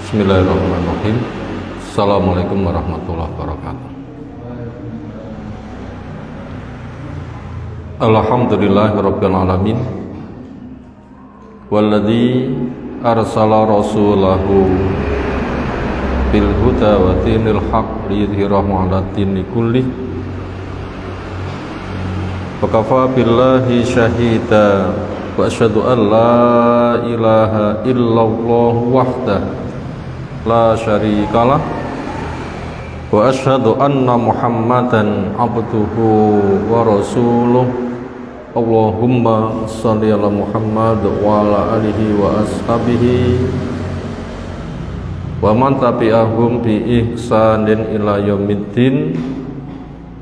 Bismillahirrahmanirrahim. Assalamualaikum warahmatullahi wabarakatuh. Alhamdulillahirabbil alamin. Walladzi arsala rasulahu bil huda wa dinil haqq liyudhhirahu 'ala dini kullih. Wa kafa billahi syahida wa asyhadu an la ilaha illallah wahdahu la syarikalah wa asyhadu anna Muhammadan abduhu wa rasuluh. Allahumma shalli ala Muhammad wa ala alihi wa ashabihi wa man tabi'ahum bi ihsanin ila yaumiddin.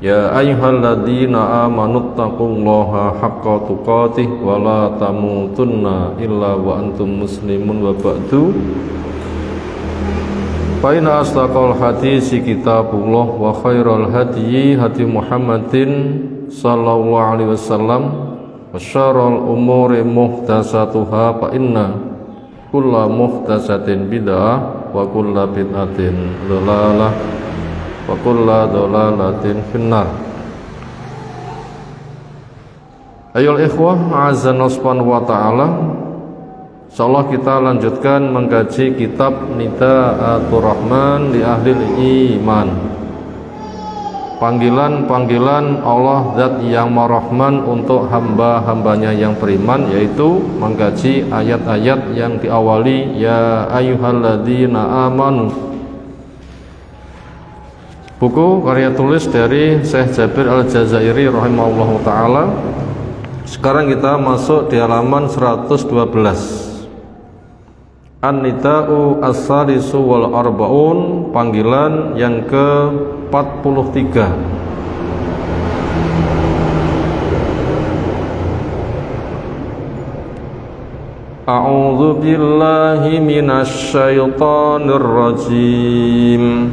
Ya ayyuhalladzina amanu taqullaha haqqa tuqatih wa la tamutunna illa wa antum muslimun wa ba'du. Fa inna asdaqal hadisi kitabullah wa khairal hadyi hadi Muhammadin sallallahu alaihi wasallam wa syarrul umuri muhdatsatuha fa inna kulla muhdatsatin bid'ah wa kulla bid'atin dhalalah wa kulla dhalalatin finnar. Ayol ikhwah azza subhanahu wa ta'ala, insyaallah kita lanjutkan mengkaji kitab Nidaatur Rahman li Ahlil Iman. Panggilan-panggilan Allah Zat yang Mar-Rahman untuk hamba-hambanya yang beriman, yaitu mengkaji ayat-ayat yang diawali ya ayyuhalladzina amanu. Buku karya tulis dari Syekh Jabir Al-Jazairi rahimahullahu ta'ala. Sekarang kita masuk di halaman 112. An-Nida'u as-salisu wal arba'un, panggilan yang ke-43. A'udzu billahi minasy syaithanir rajim.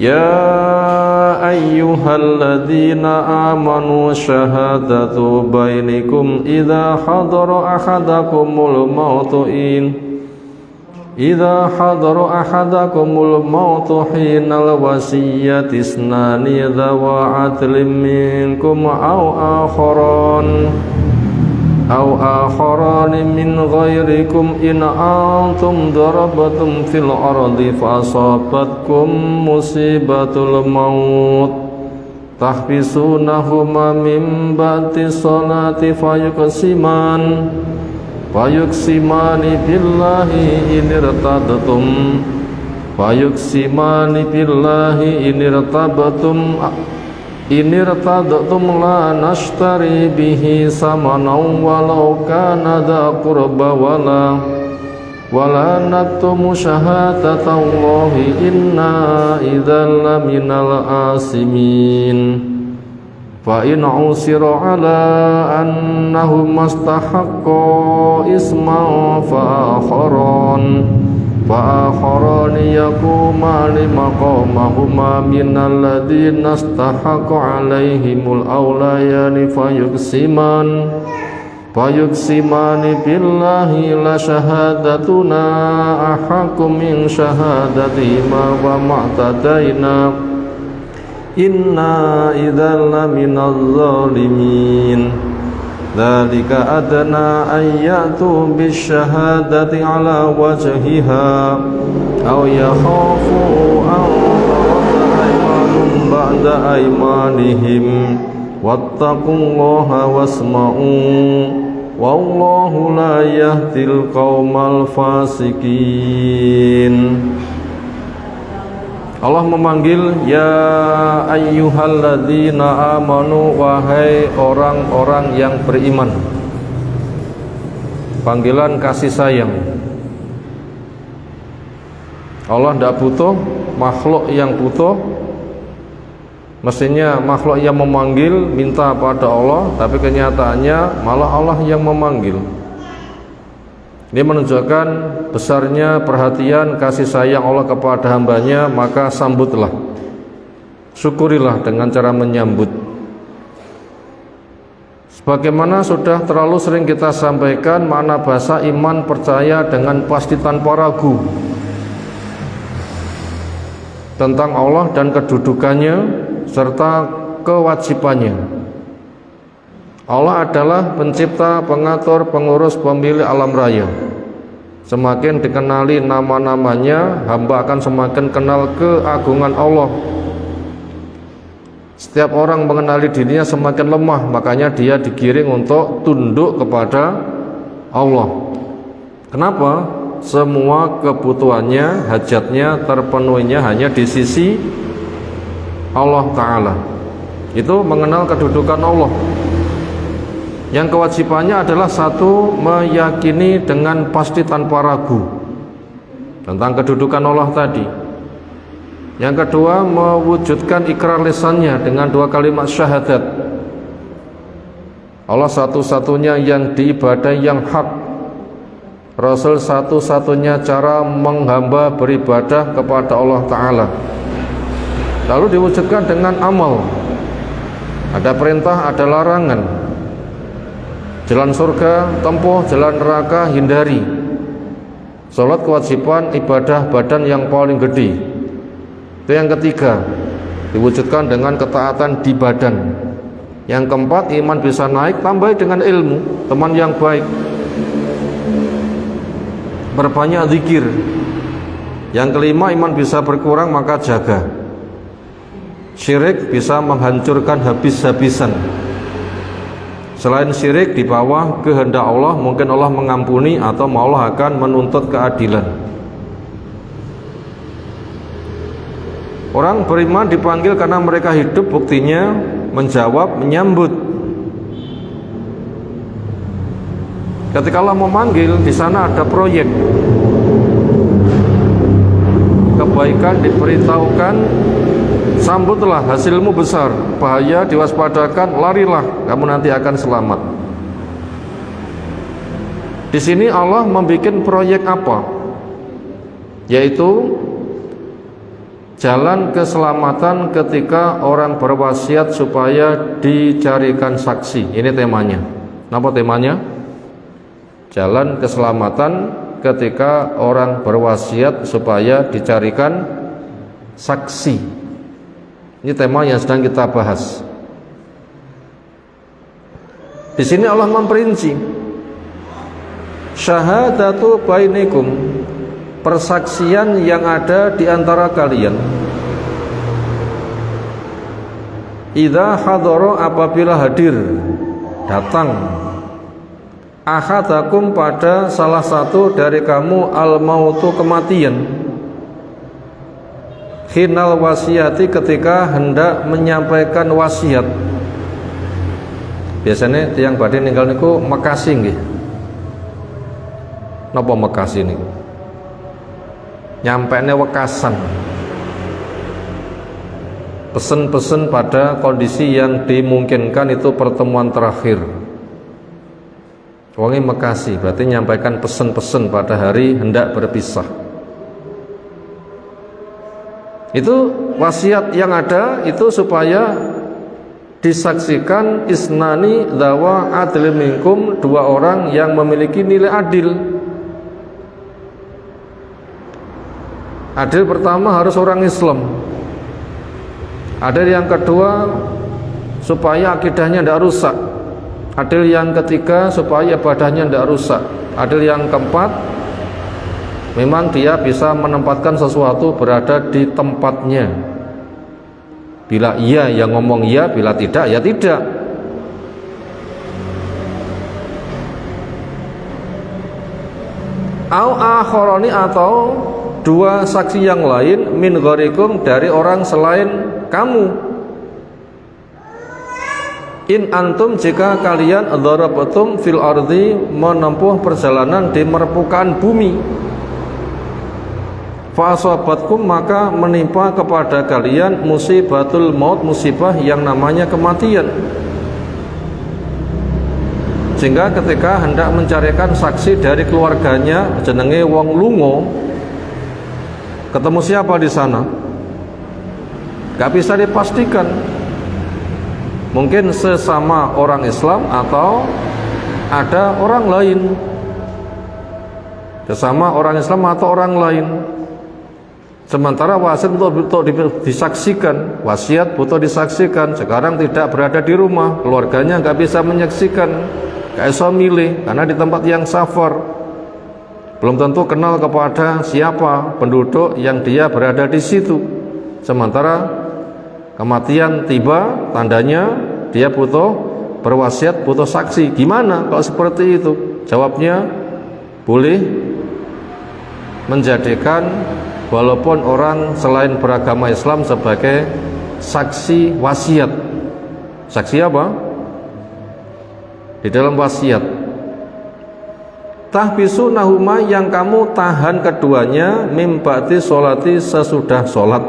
Ya ayyuhalladzina amanu syahadatu bainikum idza hadara ahadakumul mautu hinal wasiyyati isnani dzawa adlin minkum aw akharani min ghairikum in antum darabatum fil ardi fa asabatkum musibatul maut tahbisunahuma min ba'di salati fayuqsimani billahi in irtadtum la nashtari bihi samanan walau kana dha qurba wala naktumu syahadatallahi inna idzal laminal asimin. Fa in usira ala annahum mastahaqqa isman fa'akharani yaqumani maqamahuma minal ladzina istahaqqa alaihimul awlayani fayuqsimani billahi la shahadatuna ahaqqu min shahadatihima wa ma'tadaina inna idzal laminaz zalimin. Dzalika adna ayyatu bisyahadati ala wajhiha aw yakhafu an taradda aymanun ba'da aymanihim wattaqullaha wasma'u wallahu la yahdil qaumal fasikin. Allah memanggil ya ayyuhalladzina amanu, wahai orang-orang yang beriman. Panggilan kasih sayang. Allah tidak butuh makhluk yang butuh. Mestinya makhluk yang memanggil minta pada Allah, tapi kenyataannya malah Allah yang memanggil. Ini menunjukkan besarnya perhatian kasih sayang Allah kepada hambanya, maka sambutlah, syukurilah dengan cara menyambut. Sebagaimana sudah terlalu sering kita sampaikan, makna bahasa iman percaya dengan pasti tanpa ragu tentang Allah dan kedudukannya serta kewajibannya. Allah adalah pencipta, pengatur, pengurus, pemilik alam raya. Semakin dikenali nama-namanya, hamba akan semakin kenal keagungan Allah. Setiap orang mengenali dirinya semakin lemah, makanya dia digiring untuk tunduk kepada Allah. Kenapa? Semua kebutuhannya, hajatnya terpenuhinya hanya di sisi Allah Ta'ala. Itu mengenal kedudukan Allah. Yang kewajibannya adalah satu, meyakini dengan pasti tanpa ragu tentang kedudukan Allah tadi. Yang kedua, mewujudkan ikrar lisannya dengan 2 kalimat syahadat. Allah satu-satunya yang diibadahi yang hak. Rasul satu-satunya cara menghamba beribadah kepada Allah Ta'ala. Lalu diwujudkan dengan amal. Ada perintah, ada larangan. Jalan surga tempuh, jalan neraka hindari. Salat kewajiban ibadah badan yang paling gede. Itu yang ketiga, diwujudkan dengan ketaatan di badan. Yang keempat, iman bisa naik tambah dengan ilmu, teman yang baik, berbanyak zikir. Yang kelima, iman bisa berkurang maka jaga. Syirik bisa menghancurkan habis-habisan. Selain syirik, di bawah kehendak Allah, mungkin Allah mengampuni atau Allah akan menuntut keadilan. Orang beriman dipanggil karena mereka hidup, buktinya menjawab, menyambut. Ketika Allah memanggil, di sana ada proyek kebaikan diberitahukan, sambutlah, hasilmu besar. Bahaya diwaspadakan, larilah, kamu nanti akan selamat. Di sini Allah membuat proyek apa? Yaitu jalan keselamatan ketika orang berwasiat supaya dicarikan saksi. Ini temanya. Apa temanya? Jalan keselamatan ketika orang berwasiat supaya dicarikan saksi. Ini tema yang sedang kita bahas. Di sini Allah memperinci syahadatu bainikum, persaksian yang ada di antara kalian. Idza hadara, apabila hadir, datang, ahadakum, pada salah satu dari kamu, al-mautu, kematian, hinal wasiyati, ketika hendak menyampaikan wasiat. Biasanya tiang badhe ninggal niku mekasi nggih. Napa mekasi niku? Nyampene wekasan, pesen-pesen pada kondisi yang dimungkinkan, itu pertemuan terakhir. Wonge mekasi berarti nyampaikan pesen-pesen pada hari hendak berpisah. Itu wasiat yang ada itu supaya disaksikan isnani dawa adil minkum, 2 orang yang memiliki nilai adil. Adil pertama harus orang Islam. Adil yang kedua supaya akidahnya tidak rusak. Adil yang ketiga supaya ibadahnya tidak rusak. Adil yang keempat memang dia bisa menempatkan sesuatu berada di tempatnya. Bila iya ya ngomong iya, bila tidak ya tidak. Au akhoroni, atau 2 saksi yang lain, min gharikum, dari orang selain kamu. In antum, jika kalian dharabatum fil ardi, menempuh perjalanan di permukaan bumi, fa asabatkum, maka menimpa kepada kalian musibatul maut, musibah yang namanya kematian. Sehingga ketika hendak mencarikan saksi dari keluarganya, jenenge wong lungo, ketemu siapa di sana? Gak bisa dipastikan. Mungkin sesama orang Islam atau ada orang lain, sesama orang Islam atau orang lain. Sementara wasiat butuh disaksikan, wasiat butuh disaksikan. Sekarang tidak berada di rumah, keluarganya nggak bisa menyaksikan, nggak bisa milih karena di tempat yang safar, belum tentu kenal kepada siapa penduduk yang dia berada di situ. Sementara kematian tiba, tandanya dia butuh berwasiat, butuh saksi. Gimana kalau seperti itu? Jawabnya, boleh menjadikan walaupun orang selain beragama Islam sebagai saksi wasiat. Saksi apa? Di dalam wasiat. Tahbisu nahuma, yang kamu tahan keduanya, mim ba'di sholati, sesudah sholat.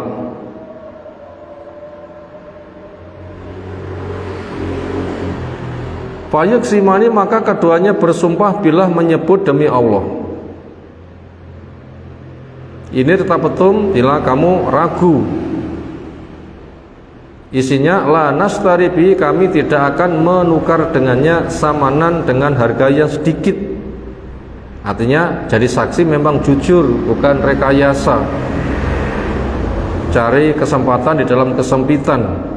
Fayuk simani, maka keduanya bersumpah bila menyebut demi Allah. Ini tetap betul bila kamu ragu. Isinya, la nastaribi, kami tidak akan menukar dengannya samanan, dengan harga yang sedikit. Artinya jadi saksi memang jujur, bukan rekayasa, cari kesempatan di dalam kesempitan.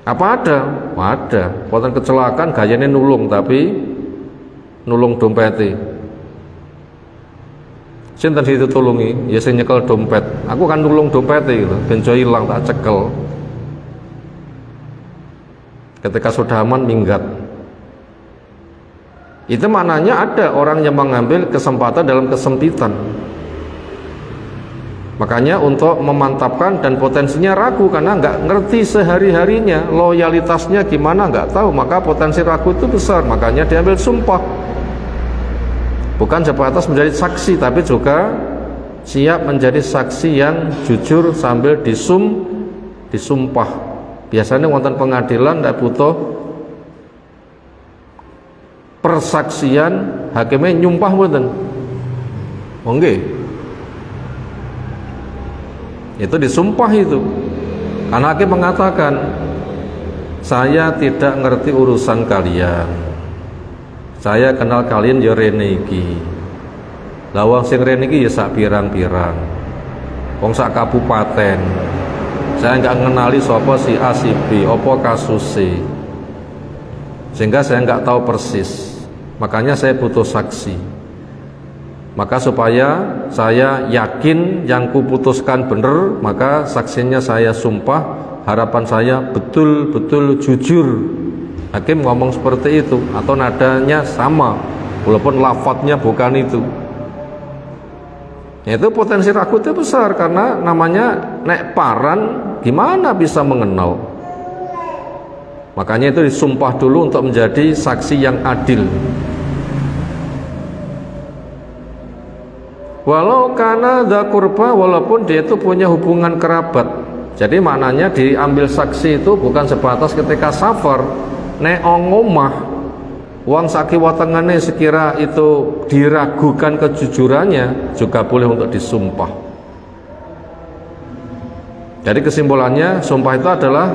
Apa ada? Ada. Buatan kecelakaan gayanya nulung, tapi nulung dompeti. Sinten ditulungi, ya sing nyekel dompet. Aku kan nulung dompet gitu, ben jo ilang tak cekel. Ketika sudah aman minggat. Itu maknanya ada orang yang mengambil kesempatan dalam kesempitan. Makanya untuk memantapkan, dan potensinya ragu karena nggak ngerti sehari-harinya, loyalitasnya gimana nggak tahu, maka potensi ragu itu besar. Makanya diambil sumpah. Bukan sebatas menjadi saksi, tapi juga siap menjadi saksi yang jujur sambil disumpah. Biasanya wonten pengadilan tidak butuh persaksian, hakimnya nyumpah mboten. Nggih. Itu disumpah itu. Karena hakim mengatakan, saya tidak ngerti urusan kalian. Saya kenal kalian ya rene iki. Lah wong sing rene iki ya sak pirang-pirang. Wong sak kabupaten. Saya enggak ngenali sapa si A si B, apa kasusé. Sehingga saya enggak tahu persis. Makanya saya butuh saksi. Maka supaya saya yakin yang kuputuskan benar, maka saksinya saya sumpah, harapan saya betul-betul jujur. Hakim ngomong seperti itu, atau nadanya sama walaupun lafadznya bukan itu. Itu potensi ragu itu besar, karena namanya nek paran gimana bisa mengenal. Makanya itu disumpah dulu untuk menjadi saksi yang adil. Walau kana dza qurba, walaupun dia itu punya hubungan kerabat. Jadi maknanya diambil saksi itu bukan sebatas ketika safar. Nek omah wong sakiwa tengene sekira itu diragukan kejujurannya, juga boleh untuk disumpah. Jadi kesimpulannya, sumpah itu adalah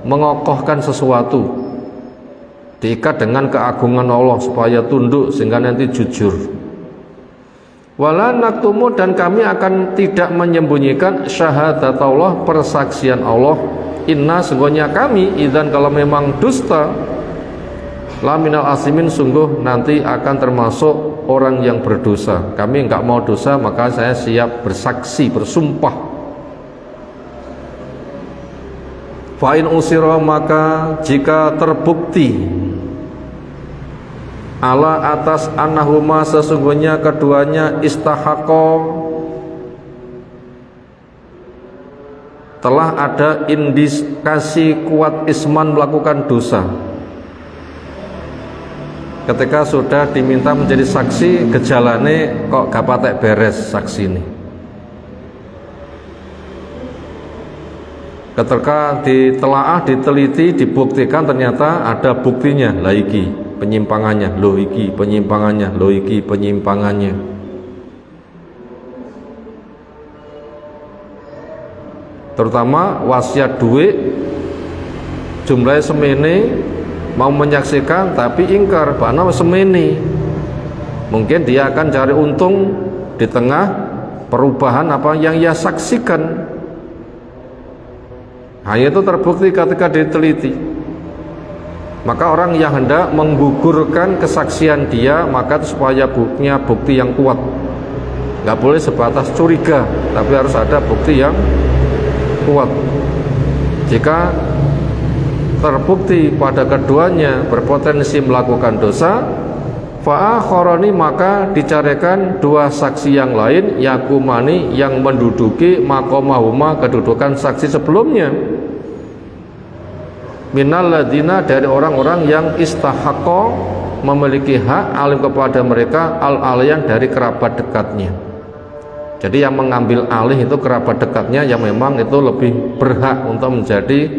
mengokohkan sesuatu, diikat dengan keagungan Allah supaya tunduk sehingga nanti jujur. Wala naktumu, dan kami akan tidak menyembunyikan syahadat Allah, persaksian Allah. Inna, sungguhnya kami, idzan kalau memang dusta, la minal asimin, sungguh nanti akan termasuk orang yang berdosa. Kami enggak mau dosa, maka saya siap bersaksi, bersumpah. Fa'in usiro, maka jika terbukti ala atas annahuma, sesungguhnya keduanya istahaqo, telah ada indikasi kuat isman, melakukan dosa. Ketika sudah diminta menjadi saksi, gejalane kok gak patek beres saksi ini. Ketika ditelaah, diteliti, dibuktikan, ternyata ada buktinya. Lah iki penyimpangannya, loh iki penyimpangannya, loh iki penyimpangannya. terutama wasiat duit jumlahnya semene, mau menyaksikan tapi ingkar bahwa semene, mungkin dia akan cari untung di tengah perubahan apa yang ia saksikan. Nah, itu terbukti ketika diteliti. Maka orang yang hendak menggugurkan kesaksian dia, maka itu supaya punya bukti yang kuat. Nggak boleh sebatas curiga, tapi harus ada bukti yang kuat. Jika terbukti pada keduanya berpotensi melakukan dosa, fa'akharani, maka dicarikan dua saksi yang lain, yakumani, yang menduduki maqamahuma, kedudukan saksi sebelumnya, minal ladina, dari orang-orang yang istahaqqa, memiliki hak alim kepada mereka, al-aliyan, dari kerabat dekatnya. Jadi yang mengambil alih itu kerabat dekatnya yang memang itu lebih berhak untuk menjadi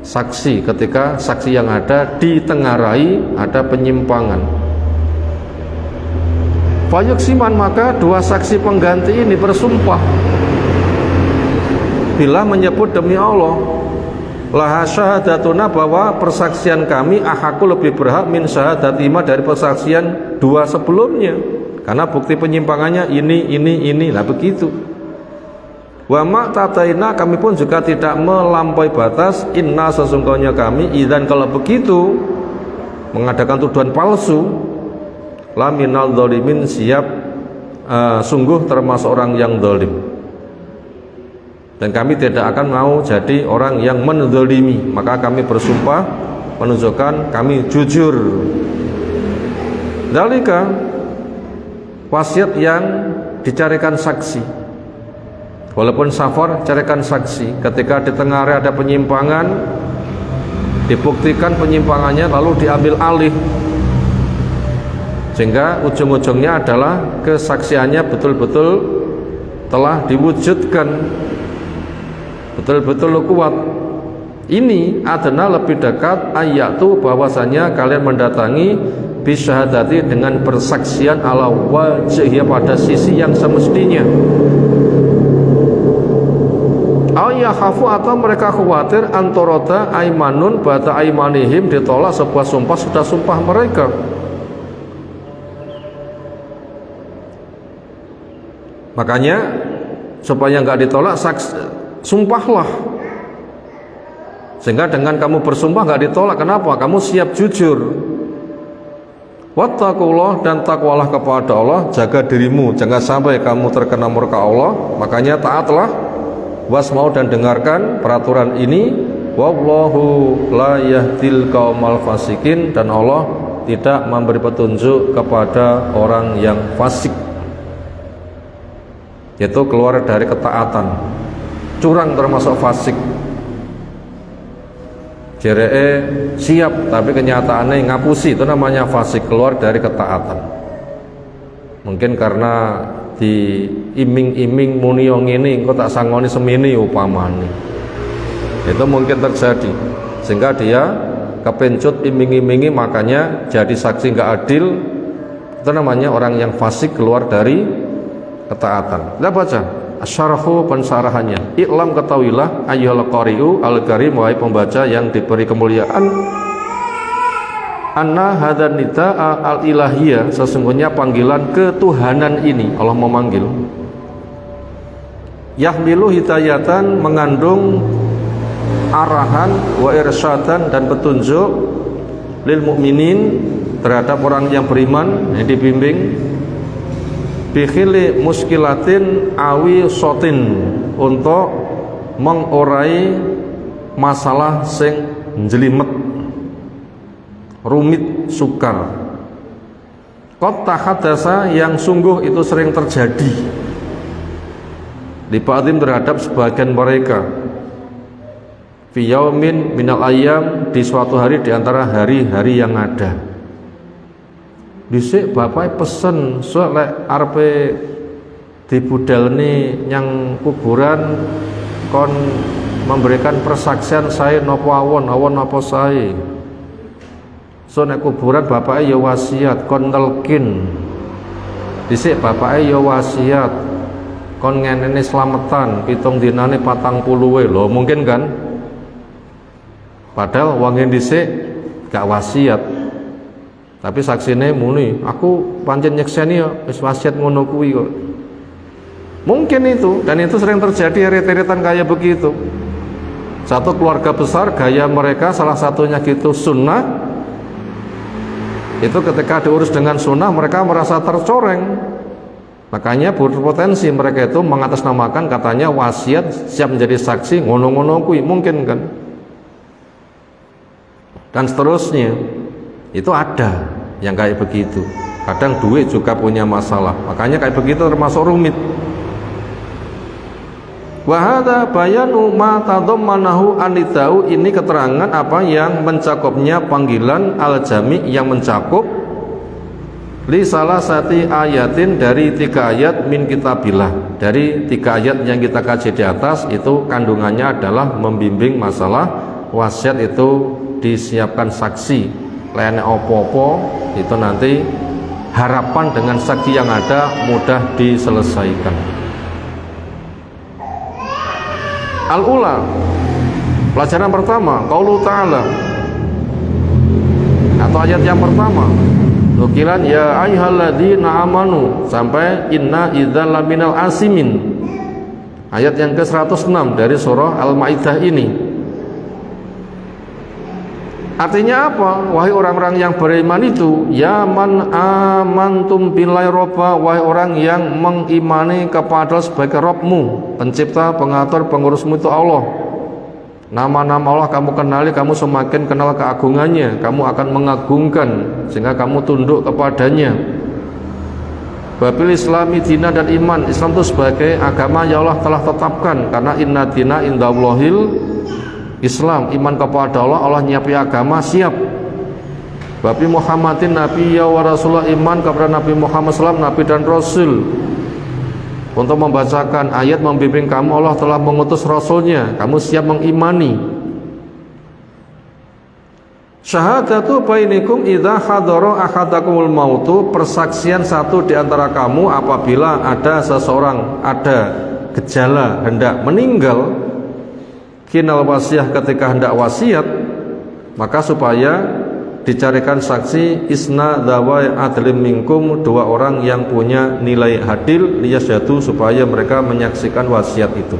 saksi ketika saksi yang ada ditengarai ada penyimpangan. Fayuksiman, maka dua saksi pengganti ini bersumpah bila menyebut demi Allah, laha syahadatuna, bahwa persaksian kami ahaku, lebih berhak, min syahadatima, dari persaksian dua sebelumnya, karena bukti penyimpangannya ini. Nah begitu. Wa ma tataina, kami pun juga tidak melampaui batas, inna, sesungguhnya kami, idzan, kalau begitu, mengadakan tuduhan palsu, la minal dzalimin, siap sungguh termasuk orang yang zalim. Dan kami tidak akan mau jadi orang yang menzalimi, maka kami bersumpah menunjukkan kami jujur. Dzalika, wasiat yang dicarikan saksi, walaupun safar carikan saksi. Ketika di tengah hari ada penyimpangan, dibuktikan penyimpangannya lalu diambil alih, sehingga ujung-ujungnya adalah kesaksiannya betul-betul telah diwujudkan, betul-betul kuat. Ini adalah lebih dekat ayatu, bahwasanya kalian mendatangi bisyahadati, dengan persaksian ala wajhiyah, pada sisi yang semestinya. Ayyahafu, atau mereka khawatir, antoroda aimanun ba'da aimanihim, ditolak sebuah sumpah sudah sumpah mereka. Makanya supaya nggak ditolak, sumpahlah, sehingga dengan kamu bersumpah nggak ditolak. Kenapa? Kamu siap jujur. Wattaqullah, dan takwalah kepada Allah, jaga dirimu, jangan sampai kamu terkena murka Allah. Makanya taatlah, wasmau, dan dengarkan peraturan ini. Wallahu la yahdil qaumal fasikin, dan Allah tidak memberi petunjuk kepada orang yang fasik, yaitu keluar dari ketaatan. Curang termasuk fasik. Jeree siap tapi kenyataannya ngapusi, itu namanya fasik, keluar dari ketaatan. Mungkin karena diiming-iming muniong ini, engko tak sangoni semini upamane, itu mungkin terjadi, sehingga dia kepencut iming-imingi, makanya jadi saksi nggak adil. Itu namanya orang yang fasik, keluar dari ketaatan. Kita baca asyarahu, pensarahannya. I'lam, ketahuilah, ayyuhal qari'u al-karim, wahai pembaca yang diberi kemuliaan, anna hadan nida'a al-ilahiyah, sesungguhnya panggilan ketuhanan ini, Allah memanggil, yahmilu hidayatan, mengandung arahan, wa irsyadan, dan petunjuk, lil mukminin, terhadap orang yang beriman, yang dibimbing, bikhili muskilatin awi sotin, untuk mengurai masalah sing jelimet, rumit, sukar. Qad tahadasa, yang sungguh itu sering terjadi, li ba'dhim, terhadap sebagian mereka, fi yaumin minal ayyam, di suatu hari di antara hari-hari yang ada. Dhisik bapak pesen soalnya arepe dibudelne nyang kuburan, kon memberikan persaksian saya nopo awon nopo saya. So nek kuburan bapaknya ya wasiat, kon telkin. Dhisik bapaknya ya wasiat, kon ngeneni slametan pitung dinane 40 lho, mungkin kan? Padahal wong dhisik gak wasiat. Tapi saksine muni, aku pancen nyekseni ya wis wasiat ngono kuwi kok. Mungkin itu, dan itu sering terjadi irit-iritan kayak begitu. Satu keluarga besar gaya mereka salah satunya gitu sunnah. Itu ketika diurus dengan sunnah mereka merasa tercoreng. Makanya berpotensi mereka itu mengatasnamakan katanya wasiat siap menjadi saksi ngono-ngono kuwi, mungkin kan? Dan seterusnya. Itu ada yang kayak begitu. Kadang duit juga punya masalah. Makanya kayak begitu termasuk rumit. Wa hadza bayanu ma tadammanahu anidau, ini keterangan apa yang mencakupnya panggilan al-jami' yang mencakup li salah sati ayatin dari 3 ayat min kitabillah. Dari 3 ayat yang kita kaji di atas itu kandungannya adalah membimbing masalah wasiat itu disiapkan saksi. Lainnya opo-opo itu nanti harapan dengan saksi yang ada mudah diselesaikan. Al-ula, pelajaran pertama, qaulu ta'ala, atau ayat yang pertama, nukilan ya ayyuhalladzina amanu sampai inna idzal laminal asimin. Ayat yang ke-106 dari surah Al-Maidah ini. Artinya apa? Wahai orang-orang yang beriman itu, ya man amantum billahi robba, wahai orang yang mengimani kepada sebagai Rabbmu, pencipta, pengatur, pengurusmu itu Allah. Nama-nama Allah kamu kenali, kamu semakin kenal keagungannya, kamu akan mengagungkan sehingga kamu tunduk kepadanya. Babil Islami dina, dan iman Islam itu sebagai agama yang Allah telah tetapkan, karena inna dina indallahil Islam, iman kepada Allah, Allah nyiapi agama siap. Babi Muhammadin Nabi ya wa Rasulullah, iman kepada Nabi Muhammad SAW, Nabi dan Rasul. Untuk membacakan ayat membimbing kamu, Allah telah mengutus Rasulnya, kamu siap mengimani. Syahadatu bainikum idza hadara ahadakumul mautu, persaksian satu di antara kamu apabila ada seseorang, ada gejala hendak meninggal. Kinal wasiyah, ketika hendak wasiat, maka supaya dicarikan saksi isna dawai adlim minkum, 2 orang yang punya nilai adil, liyasyhadu, supaya mereka menyaksikan wasiat itu.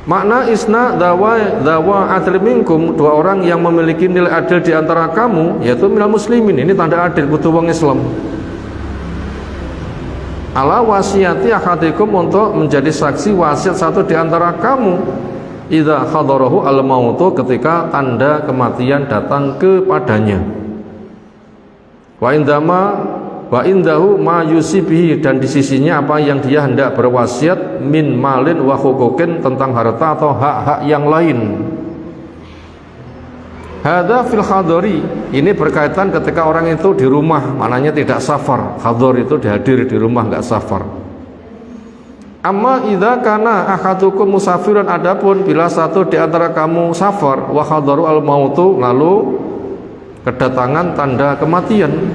Makna isna dawa adlim minkum, 2 orang yang memiliki nilai adil di antara kamu, yaitu minal muslimin. Ini tanda adil kudu wong Islam. Ala wasiati ahadikum, untuk menjadi saksi wasiat satu di antara kamu, idza hadarahu al-mautu, ketika tanda kematian datang kepadanya. Wa indahu ma yusibihi, dan di sisinya apa yang dia hendak berwasiat, min malin wa huquqin, tentang harta atau hak-hak yang lain. Hadza fil hadari, ini berkaitan ketika orang itu di rumah, maknanya tidak safar. Hadar itu dihadiri di rumah, enggak safar. Amma idza kana ahadukum musafirun, adapun bila satu di antara kamu safar, wa hadaru al mautu, lalu kedatangan tanda kematian.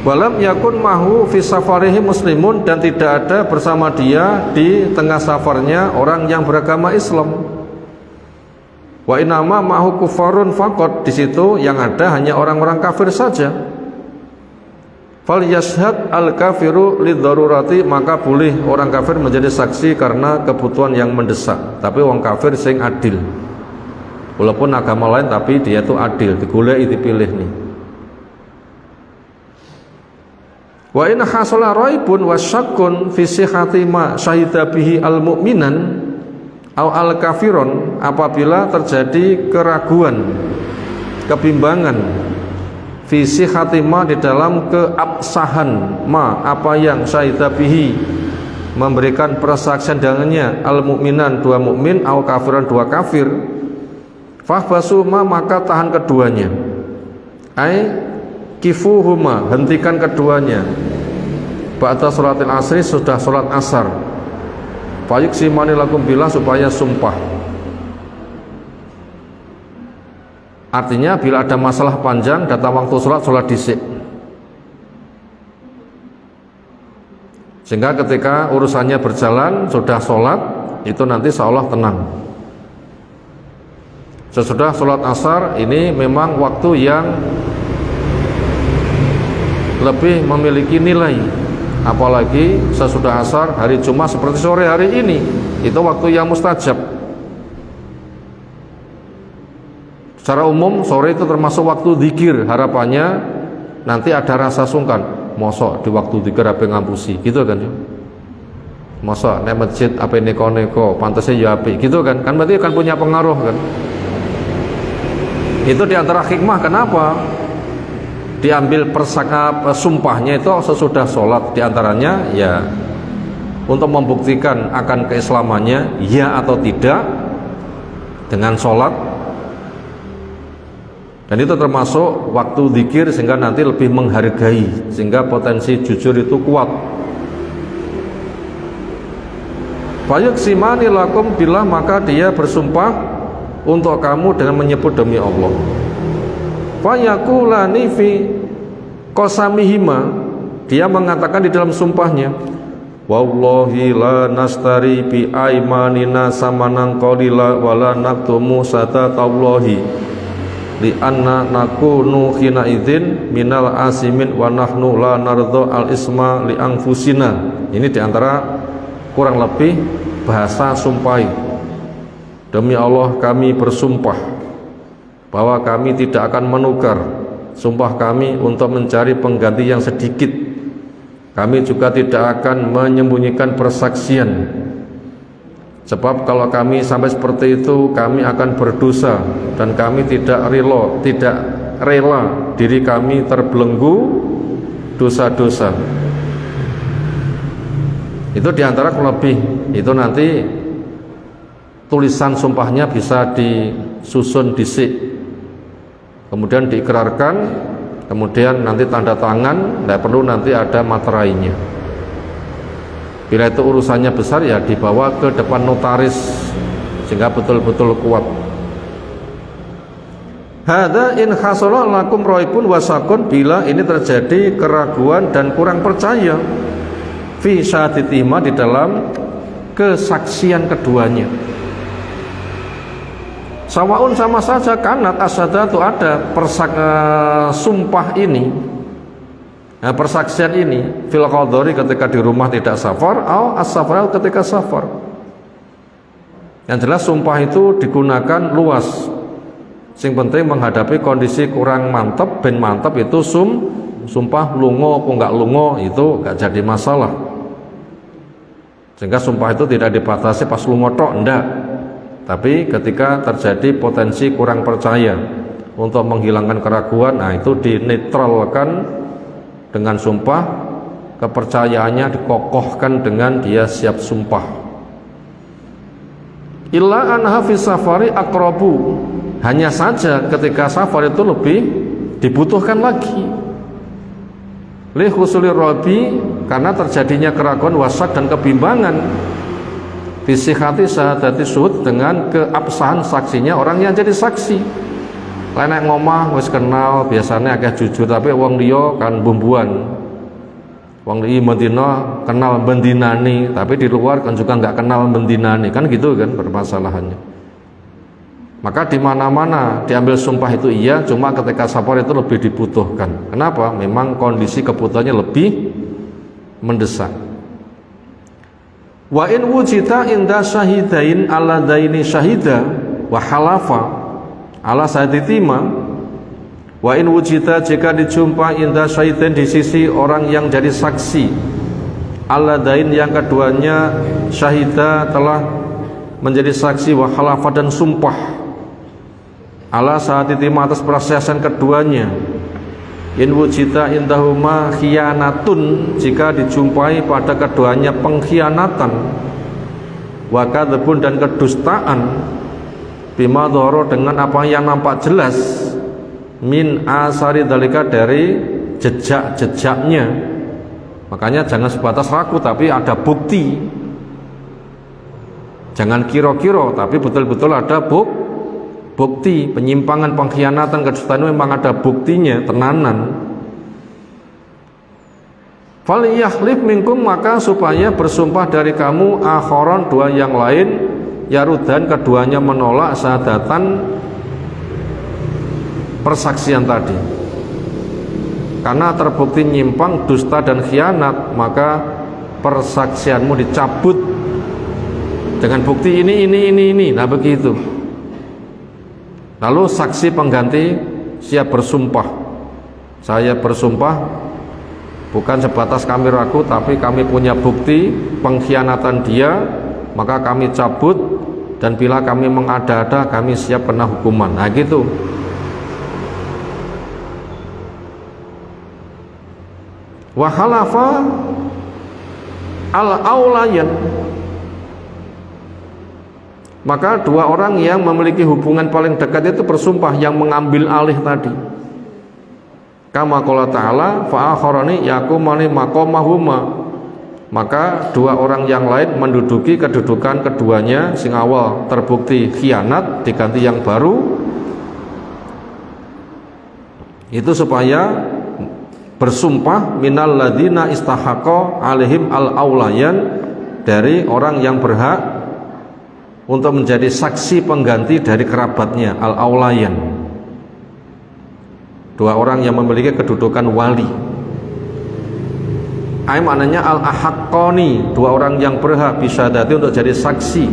Walam yakun mahu fi safarihi muslimun, dan tidak ada bersama dia di tengah safarnya orang yang beragama Islam. Wa inama ma'hu kufarun faqat, di situ yang ada hanya orang-orang kafir saja. Fal yashhad al kafiru lidarurati, maka boleh orang kafir menjadi saksi karena kebutuhan yang mendesak. Tapi orang kafir sing adil, walaupun agama lain tapi dia itu adil, digoleki dipilih nih. Wa in hasala raibun wa syakkun fi sihhati ma syahida bihi al mu'minan au al-kafiron, apabila terjadi keraguan, kebimbangan, visi khatimah, di dalam keabsahan ma, apa yang syaidabihi, memberikan persaksian dengannya, al-mu'minan, 2 mukmin, au kafiron, 2 kafir, fahbasu ma, maka tahan keduanya, ai kifuhuma, hentikan keduanya, ba'da sholatil asri, sudah sholat asar, fayuk simani lakum billah, supaya sumpah. Artinya bila ada masalah panjang, datang waktu sholat dhisik. Sehingga ketika urusannya berjalan, sudah sholat, itu nanti seolah tenang. Sesudah sholat asar, ini memang waktu yang lebih memiliki nilai. Apalagi sesudah asar hari Jumat seperti sore hari ini, itu waktu yang mustajab. Secara umum sore itu termasuk waktu zikir, harapannya nanti ada rasa sungkan. Mosok di waktu zikir apa ngampusi, gitu kan? Mosok nek masjid apa neko-neko, pantasnya ya api, gitu kan? Kan berarti akan punya pengaruh kan? Itu diantara hikmah kenapa diambil sumpahnya itu sesudah sholat, diantaranya ya untuk membuktikan akan keislamannya ya atau tidak dengan sholat, dan itu termasuk waktu zikir sehingga nanti lebih menghargai, sehingga potensi jujur itu kuat. Fayuqsimani lakum billah, maka dia bersumpah untuk kamu dengan menyebut demi Allah. Fayaqulani fi qasamihima, dia mengatakan di dalam sumpahnya, wallahi la nastari bi aimanina samanan qalila wala naktumu satatallahi li anna nakunu hina idzin minal asimin wa nahnu la nardha al isma li anfusina. Ini diantara kurang lebih bahasa sumpah. Demi Allah kami bersumpah bahwa kami tidak akan menukar sumpah kami untuk mencari pengganti yang sedikit. Kami juga tidak akan menyembunyikan persaksian, sebab kalau kami sampai seperti itu kami akan berdosa, dan kami tidak rela diri kami terbelenggu dosa-dosa. Itu diantara lebih, itu nanti tulisan sumpahnya bisa disusun disik, kemudian diikrarkan, kemudian nanti tanda tangan, tidak perlu nanti ada materainya. Bila itu urusannya besar ya dibawa ke depan notaris sehingga betul-betul kuat. Hadza in hasala lakum raibun wasakun, bila ini terjadi keraguan dan kurang percaya fi syahadatima, di dalam kesaksian keduanya. Sawaun, sama saja, kanat asyhadatu, ada sumpah ini, persaksian ini, fil qadari ketika di rumah tidak safar, atau as-safar ketika safar. Yang jelas sumpah itu digunakan luas. Sing penting menghadapi kondisi kurang mantep, ben mantep itu sumpah lungo apa enggak lungo itu enggak jadi masalah. Sehingga sumpah itu tidak dibatasi pas lungo tok, enggak. Tapi ketika terjadi potensi kurang percaya, untuk menghilangkan keraguan, nah itu dinetralkan dengan sumpah, kepercayaannya dikokohkan dengan dia siap sumpah. Illa anha fi safari aqrabu, hanya saja ketika safar itu lebih dibutuhkan lagi. Li husuli rabi, karena terjadinya keraguan, wasak dan kebimbangan. Bisihati syahadati syuhud, dengan keabsahan saksinya orang yang jadi saksi. Lenek ngomah wis kenal, biasanya agak jujur, tapi wong liya kan bumbuan. Wong liya mendina kenal bendinani, tapi di luar kan juga nggak kenal bendinani, kan gitu kan permasalahannya. Maka di mana-mana diambil sumpah itu iya, cuma ketika safar itu lebih dibutuhkan. Kenapa? Memang kondisi kebutuhannya lebih mendesak. Wa in wujita inda syahidain ala daini syahida wa halafa ala saditima. Wa in wujita, jika dijumpai inda syahidain, di sisi orang yang jadi saksi, ala dain yang keduanya syahida telah menjadi saksi, wa halafa dan sumpah, ala saditima atas persaksian keduanya. In wujita indahuma khianatun, jika dijumpai pada keduanya pengkhianatan, wa kadzabun dan kedustaan, bima dhara dengan apa yang nampak jelas, min asari dalika dari jejak-jejaknya. Makanya jangan sebatas ragu tapi ada bukti. Jangan kira-kira tapi betul-betul ada bukti. Penyimpangan, pengkhianatan, kedustaan itu memang ada buktinya, tenanan. Falyahlif minkum, maka supaya bersumpah dari kamu akharon, dua yang lain, yarudan, keduanya menolak syahadatan, persaksian tadi. Karena terbukti nyimpang, dusta dan khianat, maka persaksianmu dicabut dengan bukti ini. Nah begitu. Lalu saksi pengganti siap bersumpah. Saya bersumpah bukan sebatas kami ragu, tapi kami punya bukti pengkhianatan dia, maka kami cabut, dan bila kami mengada-ada kami siap kena hukuman. Nah gitu. Wa halafa al-aulayan, maka dua orang yang memiliki hubungan paling dekat itu bersumpah, yang mengambil alih tadi. Kama qala ta'ala fa akharani yaqumani maqamahuma, maka dua orang yang lain menduduki kedudukan keduanya. Sing awal terbukti khianat diganti yang baru, itu supaya bersumpah minal ladina istahaqqa alaihim al-aulayan, dari orang yang berhak untuk menjadi saksi pengganti dari kerabatnya, al-aulayan, dua orang yang memiliki kedudukan wali. Ai maknanya al-ahaqqani, dua orang yang berhak bisyadati untuk jadi saksi.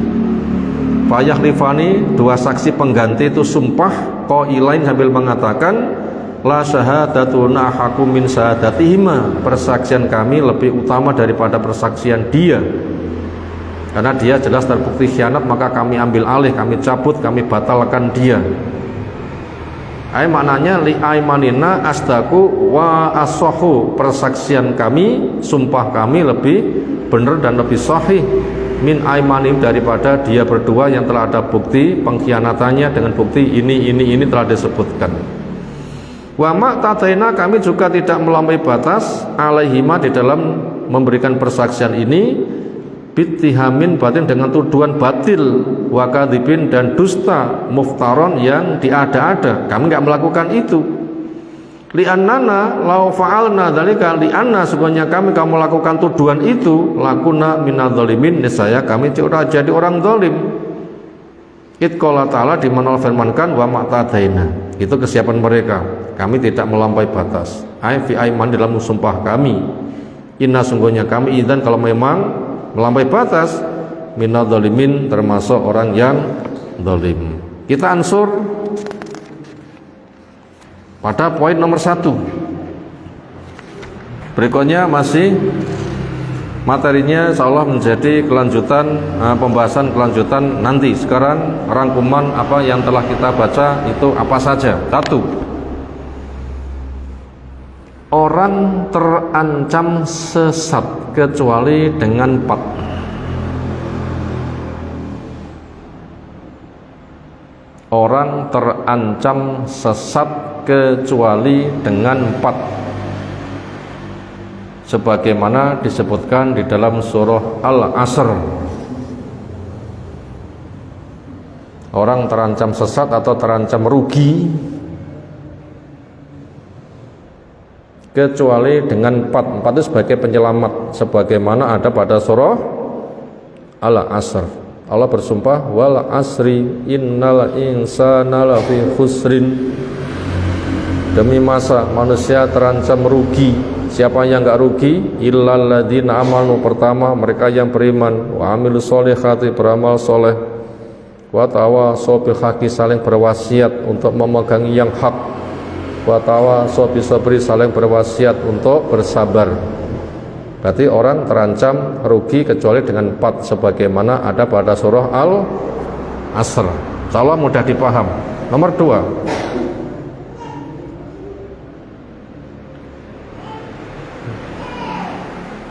Fayahlifani, dua saksi pengganti itu sumpah qailain sambil mengatakan la syahadatuna haqqu min syahadatihima, persaksian kami lebih utama daripada persaksian dia. Karena dia jelas terbukti khianat, maka kami ambil alih, kami cabut, kami batalkan dia. Ai maknanya li aimanina asdaku wa ashahu, persaksian kami, sumpah kami lebih benar dan lebih sahih min aimanim, daripada dia berdua yang telah ada bukti pengkhianatannya dengan bukti ini telah disebutkan. Wa ma'tadaina, kami juga tidak melampaui batas alaihima di dalam memberikan persaksian ini, bittihamin batin, dengan tuduhan batil, wa kadzibin, dan dusta, muftaron, yang diada-ada. Kami enggak melakukan itu. Li'annana law fa'alna dzalika, li'anna, sesungguhnya kami kamu melakukan tuduhan itu, lakuna minadzalimin, niscaya kami sudah jadi orang zalim. Qala ta'ala, di mana firmankan wa ma'tadaina, itu kesiapan mereka, kami tidak melampaui batas. Ai fi aiman, dalam sumpah kami. Inna, sungguhnya kami, idzan, kalau memang melampaui batas, minadzalimin, termasuk orang yang zalim. Kita ansur pada poin nomor 1. Berikutnya masih materinya insyaallah menjadi kelanjutan, pembahasan kelanjutan nanti. Sekarang rangkuman apa yang telah kita baca itu apa saja. 1. Orang terancam sesat kecuali dengan 4. Orang terancam sesat kecuali dengan 4, sebagaimana disebutkan di dalam surah Al-Asr. Orang terancam sesat atau terancam rugi kecuali dengan 4. 4 itu sebagai penyelamat, sebagaimana ada pada surah Al-Asr. Allah bersumpah, wal asri innal insana lafi khusrin, demi masa manusia terancam rugi. Siapa yang enggak rugi? Illal ladzina amanu, pertama mereka yang beriman, wa amilus sholihati, beramal soleh, wa tawassaw bil haqqi, saling berwasiat untuk memegangi yang hak, wa tawassaw bis sabri, saling berwasiat untuk bersabar. Berarti orang terancam rugi kecuali dengan 4, sebagaimana ada pada surah Al-Asr. Insyaallah mudah dipaham. Nomor 2,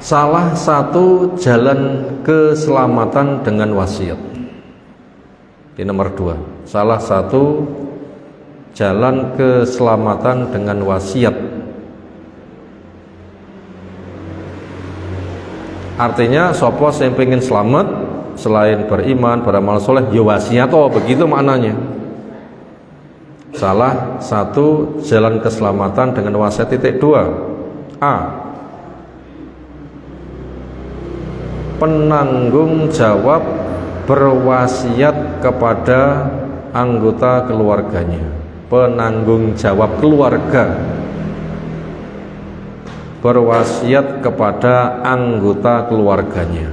salah satu jalan keselamatan dengan wasiat. Di nomor 2, salah satu jalan keselamatan dengan wasiat. Artinya sapa sing pengen selamat selain beriman, beramal soleh, ya wasiat, begitu maknanya. Salah satu jalan keselamatan dengan wasiat. 2. A. penanggung jawab berwasiat kepada anggota keluarganya. Penanggung jawab keluarga berwasiat kepada anggota keluarganya.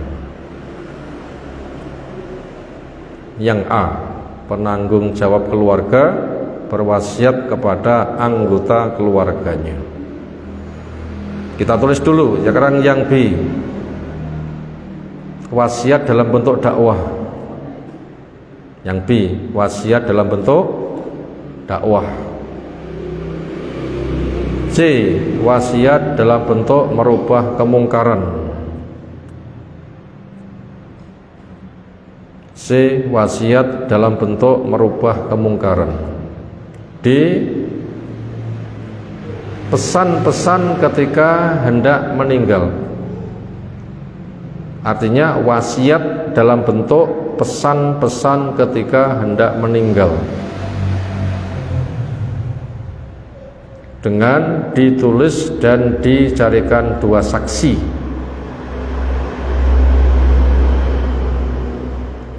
Yang A, penanggung jawab keluarga berwasiat kepada anggota keluarganya. Kita tulis dulu. Sekarang yang B, wasiat dalam bentuk dakwah. Yang B, wasiat dalam bentuk dakwah. C, wasiat dalam bentuk merubah kemungkaran. C, wasiat dalam bentuk merubah kemungkaran. D, pesan-pesan ketika hendak meninggal. Artinya wasiat dalam bentuk pesan-pesan ketika hendak meninggal, dengan ditulis dan dicarikan 2 saksi.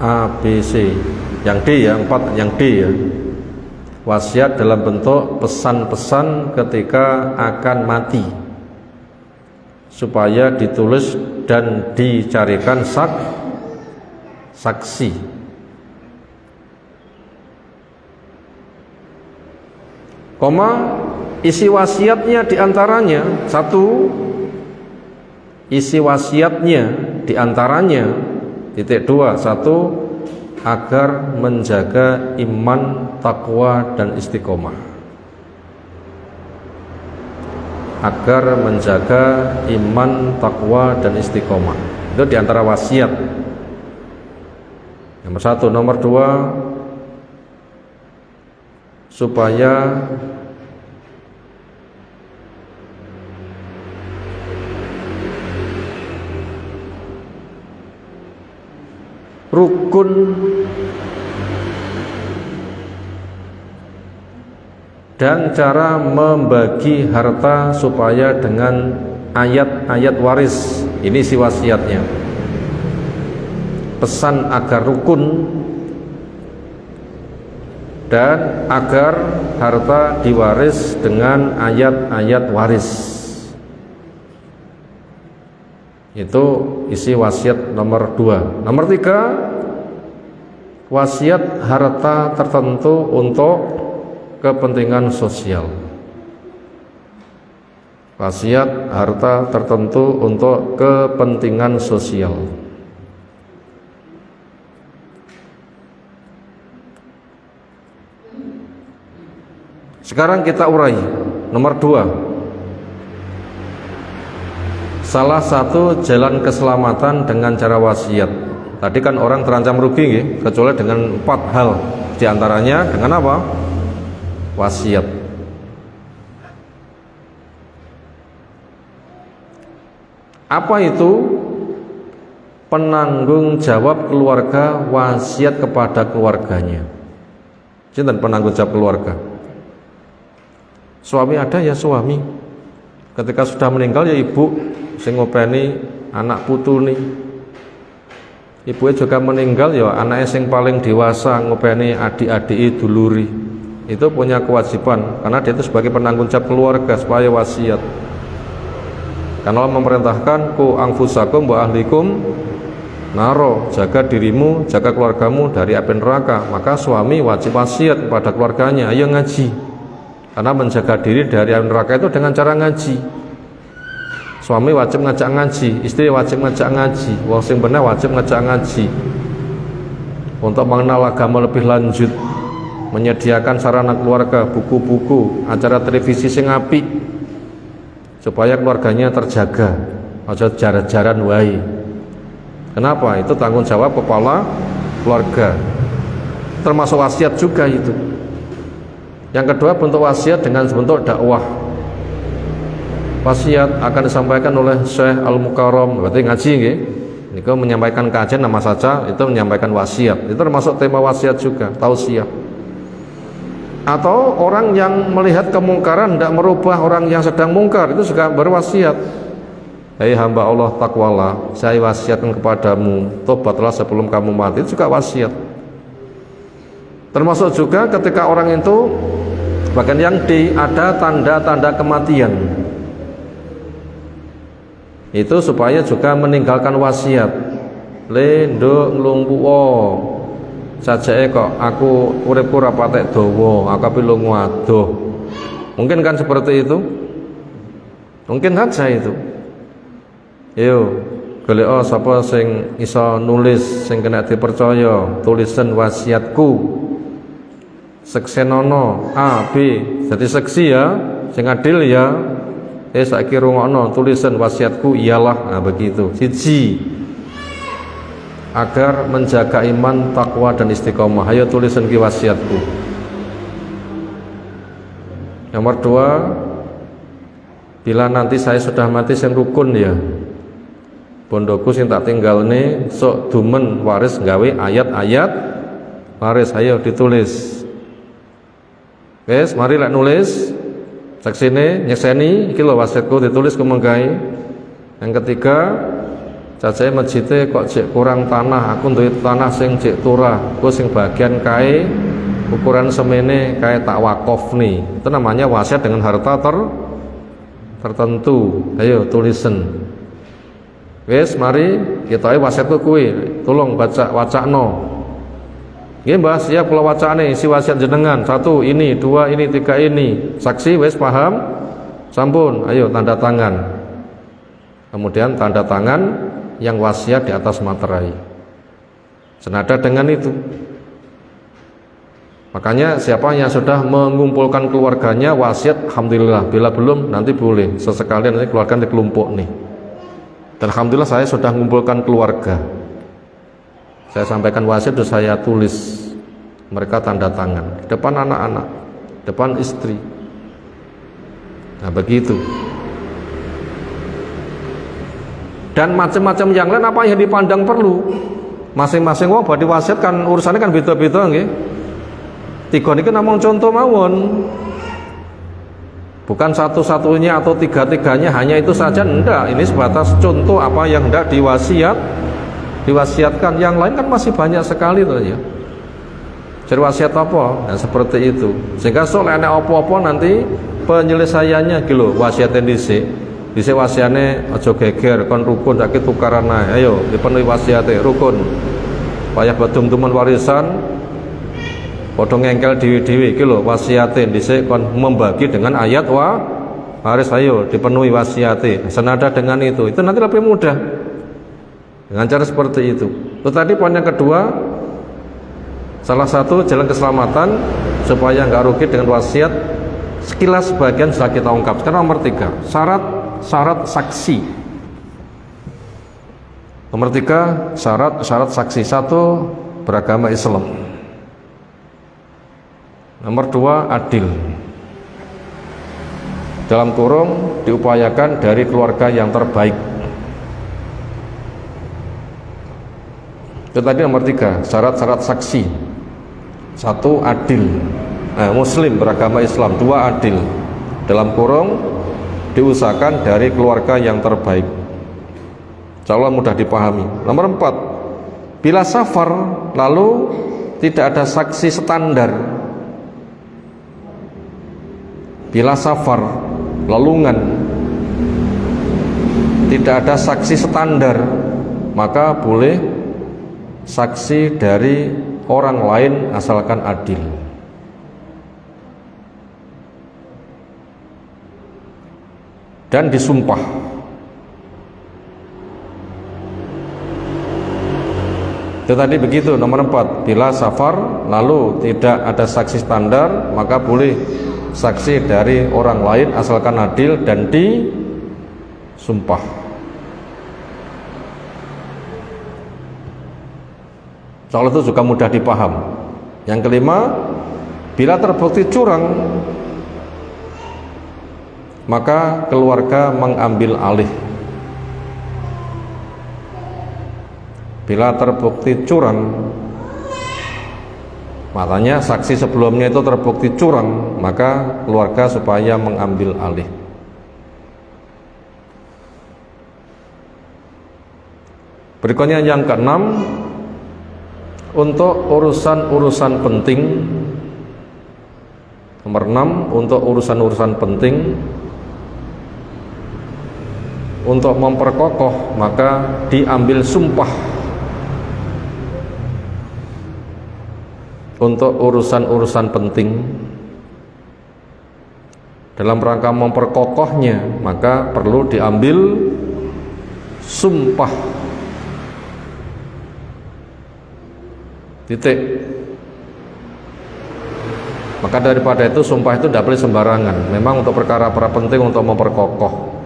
A, B, C. Yang D ya, 4 yang D ya. Wasiat dalam bentuk pesan-pesan ketika akan mati, supaya ditulis dan dicarikan saksi. Koma, isi wasiatnya diantaranya 1, isi wasiatnya diantaranya titik 2, 1, agar menjaga iman, takwa, dan istiqomah. Agar menjaga iman, takwa, dan istiqomah. Itu diantara wasiat. Nomor 1. Nomor 2, supaya rukun dan cara membagi harta supaya dengan ayat-ayat waris. Ini si wasiatnya. Pesan agar rukun dan agar harta diwaris dengan ayat-ayat waris. Itu isi wasiat nomor 2. Nomor 3, wasiat harta tertentu untuk kepentingan sosial. Wasiat harta tertentu untuk kepentingan sosial. Sekarang kita urai. Nomor 2, salah satu jalan keselamatan dengan cara wasiat. Tadi kan orang terancam rugi, kecuali dengan 4 hal. Di antaranya dengan apa? Wasiat. Apa itu? Penanggung jawab keluarga wasiat kepada keluarganya. Sinten penanggung jawab keluarga? Suami ada ya suami. Ketika sudah meninggal ya ibu sing ngopeni anak putune. Ibunya juga meninggal ya anaknya sing paling dewasa ngopeni adik-adik duluri. Itu punya kewajiban karena dia itu sebagai penanggung jawab keluarga supaya wasiat. Karena Allah memerintahkan ku anfusakum wa ahlikum naro, jaga dirimu, jaga keluargamu dari api neraka. Maka suami wajib wasiat kepada keluarganya, ayo ngaji. Karena menjaga diri dari api neraka itu dengan cara ngaji. Suami wajib ngajak ngaji, istri wajib ngajak ngaji, wong sing bener wajib ngajak ngaji. Untuk mengenal agama lebih lanjut, menyediakan sarana keluarga, buku-buku, acara televisi sing apik supaya keluarganya terjaga, aja jar-jaran wae. Kenapa? Itu tanggung jawab kepala keluarga. Termasuk wasiat juga itu. Yang kedua, bentuk wasiat dengan bentuk dakwah. Wasiat akan disampaikan oleh Syekh Al-Mukarram, berarti ngaji nggih. Niku menyampaikan kajian nama saja itu menyampaikan wasiat. Itu termasuk tema wasiat juga, tausiah. Atau orang yang melihat kemungkaran tidak merubah orang yang sedang mungkar, itu juga berwasiat. Hai hamba Allah, takwalah, saya wasiatkan kepadamu, tobatlah sebelum kamu mati. Itu juga wasiat. Termasuk juga ketika orang itu bahkan yang ada tanda-tanda kematian, itu supaya juga meninggalkan wasiat. Lendo nglumpuo sajae kok aku uripku ora patek dawa, aku pilung waduh. Mungkin kan seperti itu? Mungkin saja itu. Yo, golek sapa sing iso nulis sing kena dipercaya, tulisan wasiatku. Seksenono A, B, jadi seksi ya, sing adil ya. Saiki rungokno tulisan wasiatku iyalah, nah begitu. Siji, agar menjaga iman, takwa dan istiqomah. Ayo tulisan ki wasiatku. Nomor 2, bila nanti saya sudah mati sing rukun ya. Bondoku sing tak tinggalne sok dumen waris gawe ayat-ayat waris, ayo ditulis. Wes, mari lek nulis saksine nyekseni iki lho wasiatku ditulis kemenggae. Yang ketiga, cacahe masjide kok cek kurang tanah, aku duwe tanah sing cek turah, ku sing bagian kae ukuran semene kae tak wakaf nih. Itu namanya wasiat dengan harta tertentu. Ayo tulisan. Wes mari kita wasiatku kuwi, tolong wacakno. Nggih Mbah, siap kula wacane isi wasiat jenengan. 1 ini, 2 ini, 3 ini. Saksi wes paham? Sampun, ayo tanda tangan. Kemudian tanda tangan yang wasiat di atas materai. Senada dengan itu. Makanya siapa yang sudah mengumpulkan keluarganya wasiat, alhamdulillah. Bila belum nanti boleh sesekali nanti keluarga dikelompok nih. Dan alhamdulillah saya sudah mengumpulkan keluarga. Saya sampaikan wasiat itu saya tulis. Mereka tanda tangan depan anak-anak, depan istri. Nah begitu. Dan macam-macam yang lain apa yang dipandang perlu. Masing-masing wong badhe wasiat kan urusannya kan beda-beda nggih. 3 niki namung contoh mawon. Bukan satu-satunya atau 3-3-nya hanya itu saja, enggak. Ini sebatas contoh apa yang hendak diwasiatkan. Yang lain kan masih banyak sekali tuh ya. Jadi wasiat apa? Nah, seperti itu. Sehingga soal enek apa-apa nanti penyelesaiannya gitu. Wasiatnya dhisik wasiatnya aja geger kon rukun saiki tukaran ae. Ayo dipenuhi wasiate rukun. Payah bedum-duman warisan padha ngengkel dhewe-dhewe iki lho wasiate dhisik kon membagi dengan ayat waris, ayo dipenuhi wasiate. Senada dengan itu nanti lebih mudah dengan cara seperti itu. Itu tadi poin yang kedua, salah satu jalan keselamatan supaya nggak rugi dengan wasiat. Sekilas sebagian sudah kita ungkap. Sekarang nomor 3, syarat saksi. Nomor 3, syarat saksi. 1, beragama Islam. Nomor 2, adil. Dalam kurung diupayakan dari keluarga yang terbaik. Itu tadi nomor 3, syarat-syarat saksi. 1, adil. Muslim beragama Islam. 2, adil. Dalam kurung diusahakan dari keluarga yang terbaik. Insyaallah mudah dipahami. Nomor 4, bila safar lalu tidak ada saksi standar. Bila safar lalungan tidak ada saksi standar, maka boleh saksi dari orang lain asalkan adil. Dan disumpah. Itu tadi begitu. Nomor 4, bila safar lalu tidak ada saksi standar, maka boleh saksi dari orang lain asalkan adil dan disumpah. Soal itu juga mudah dipaham. Yang kelima, bila terbukti curang, maka keluarga mengambil alih. Bila terbukti curang, makanya saksi sebelumnya itu terbukti curang, maka keluarga supaya mengambil alih. Berikutnya yang keenam, untuk urusan-urusan penting. Nomor 6, untuk urusan-urusan penting, untuk memperkokoh maka diambil sumpah. Untuk urusan-urusan penting, dalam rangka memperkokohnya maka perlu diambil sumpah. Titik. Maka daripada itu sumpah itu tidak boleh sembarangan. Memang untuk perkara penting untuk memperkokoh.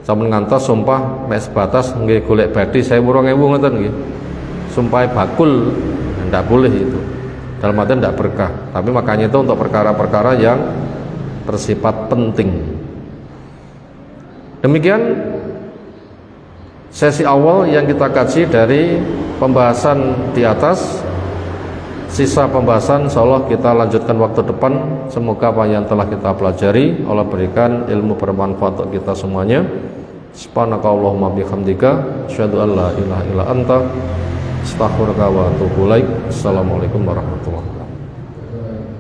Sampun ngantos sumpah mek sebatas nggih golek badhe 1000 2000 ngoten nggih. Sumpah bakul tidak boleh itu. Dalam artian tidak berkah. Tapi makanya itu untuk perkara-perkara yang bersifat penting. Demikian sesi awal yang kita kaji dari pembahasan di atas. Sisa pembahasan insyaallah kita lanjutkan waktu depan. Semoga apa yang telah kita pelajari Allah berikan ilmu bermanfaat untuk kita semuanya. Subhanakallahumma bihamdika asyhadu an la ilaha illa anta astaghfiruka wa atubu ilaik. Assalamualaikum warahmatullahi wabarakatuh.